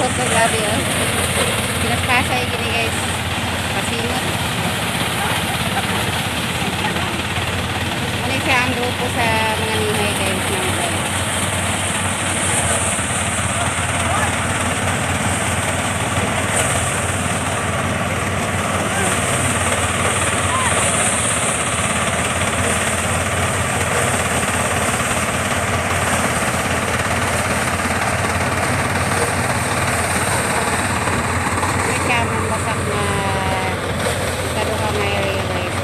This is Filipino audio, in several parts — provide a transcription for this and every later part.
buhok ko, grabe oh. Pinaspasay gini guys. Pasingot. Muna siya ang grupo sa mga nihay guys ng guys.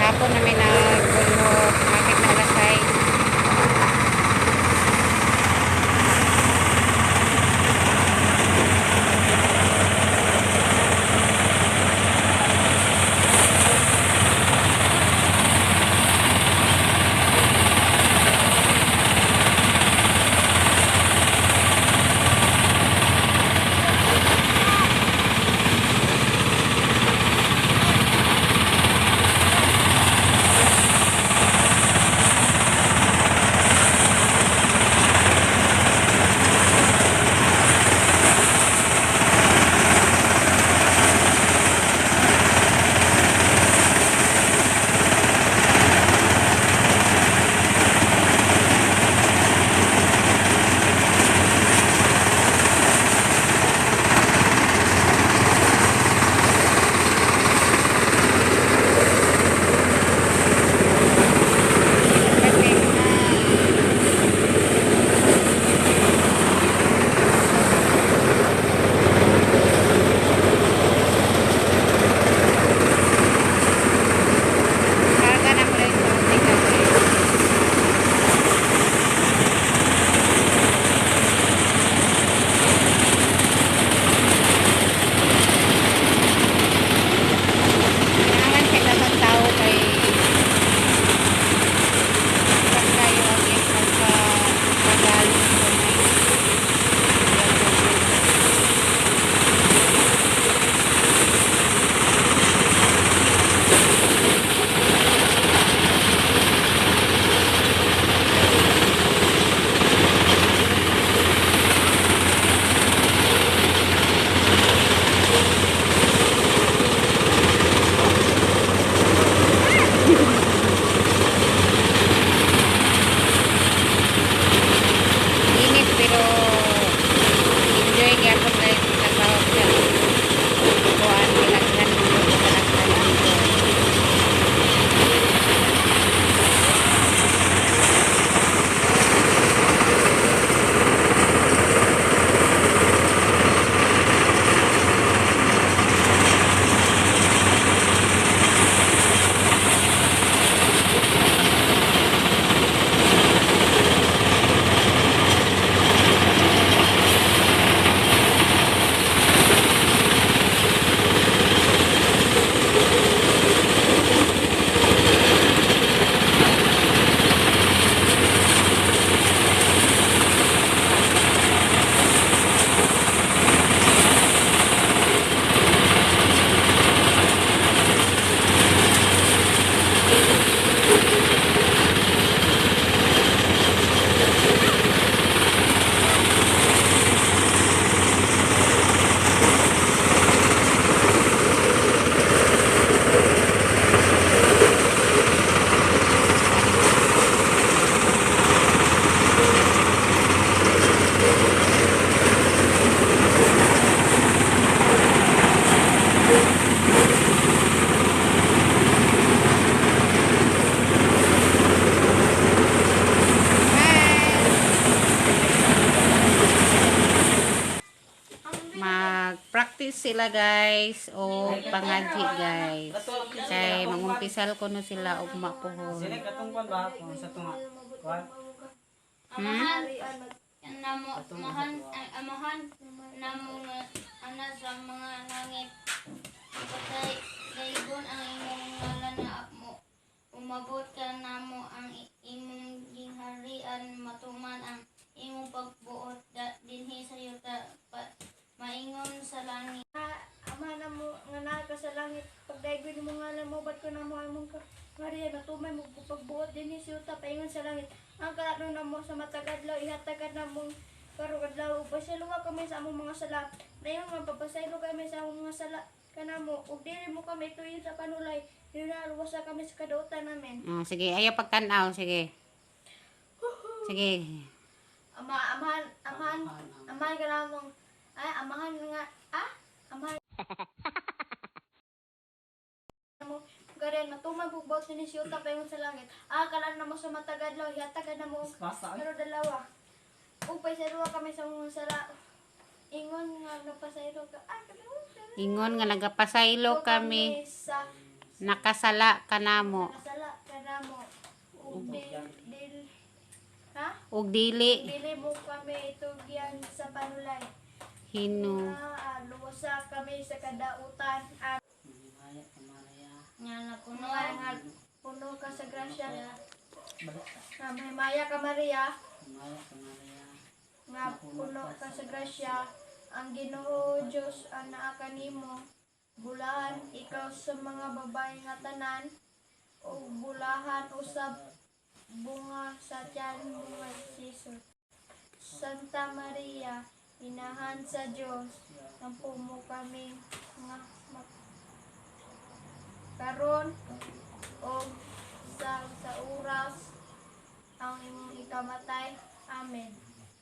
Hapon na may nagulog, bakit nalasay. Mag-practice sila guys o pangadhi guys. Kay mangumpisal ko no sila og mapuhon. Sila katong kwan ba ko sa tunga. Kwan. Amahan namo amahan namo ana sa mga langit. Patay gaygon ang imong ngalan na mo. Umabot ka namo ang imong gingharian matuman ang imong pagbuot dinhi sa yuta maingon sa langit. Ama na mo nga naa ka sa langit pagdaygon mo ngalan mo bat ko na mo imong Maria matumay mo pagbuot dinhi sa yuta paingon sa langit. Ang kalano na mo sa matagadlaw ihatagad na mong Karon kadlaw pasaylo kami sa among mga sala. Dayon nga papasaylo kami sa among mga sala kanamo ug dili mo kami tuyo sa panulay. Dili na luwasa kami sa kadautan namin. Sige, ayaw pagtanaw. Sige. Sige. Amahan ka namong, amahan nga, amahan mo, garen, matumay bugbaw sinisiyuta pa yung sa langit. Kalaan na mo sa matagadlaw, hihatagad na mo, Basta. pero dalawa. Upay sa duwa kami sa mga sala. Ingon nga, napasayro ka, Ingon nga nagapasaylo kami. sa Nakasala ka namo. sala, kanamo, Ug dili. dili mo kami itugyan sa panulay. Hino. Luwasa kami sa kadautan. Nga napuno Puno ka sa grasya. Mahimaya ka Maria. Nga puno ka sa grasya. Ang Ginoo Dios anaa kanimo. Bulahan ikaw sa mga babae nga tanan. O bulahan usab bunga sa tiyan mo nga Jesus. Santa Maria, inahan sa Dios, ampo mo kami nga karon o sa oras ang imong ikamatay. Amen.